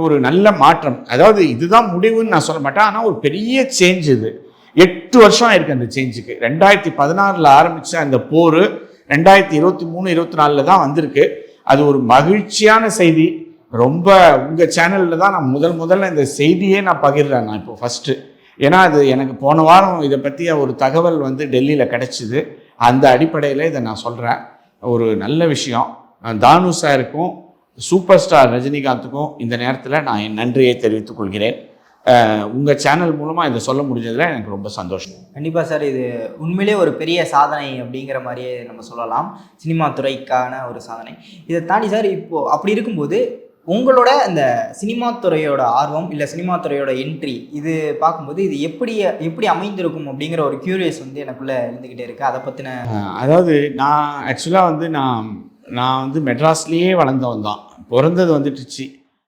ஒரு நல்ல மாற்றம். அதாவது இதுதான் முடிவுன்னு நான் சொல்ல மாட்டேன், ஆனால் ஒரு பெரிய சேஞ்ச் இது. 8 வருஷம் ஆயிருக்கு அந்த சேஞ்சுக்கு. 2016 ஆரம்பிச்ச அந்த போர் 2023-24 தான் வந்திருக்கு. அது ஒரு மகிழ்ச்சியான செய்தி. ரொம்ப உங்கள் சேனலில் தான் நான் முதல்ல இந்த செய்தியே நான் பகிர்றேன் நான் இப்போ ஃபஸ்ட்டு. ஏன்னா அது எனக்கு போன வாரம் இதை பற்றிய ஒரு தகவல் டெல்லியில் கிடச்சிது. அந்த அடிப்படையில் இதை நான் சொல்கிறேன். ஒரு நல்ல விஷயம். தானு சாருக்கும் சூப்பர் ஸ்டார் ரஜினிகாந்துக்கும் இந்த நேரத்தில் நான் என் நன்றியை தெரிவித்துக் கொள்கிறேன். உங்கள் சேனல் மூலமாக இதை சொல்ல முடிஞ்சதில் எனக்கு ரொம்ப சந்தோஷம். கண்டிப்பாக சார், இது உண்மையிலே ஒரு பெரிய சாதனை அப்படிங்கிற மாதிரியே நம்ம சொல்லலாம். சினிமா துறைக்கான ஒரு சாதனை. இதை தாண்டி சார், இப்போது அப்படி இருக்கும்போது உங்களோட இந்த சினிமா துறையோட ஆர்வம் இல்லை சினிமா துறையோட என்ட்ரி இது பார்க்கும்போது இது எப்படி அமைந்திருக்கும் அப்படிங்கிற ஒரு கியூரியஸ் எனக்குள்ளே இருந்துக்கிட்டே இருக்குது. அதை பற்றின அதாவது நான் ஆக்சுவலாக நான் மெட்ராஸ்லேயே வளர்ந்தவன் தான். பிறந்தது திருச்சி.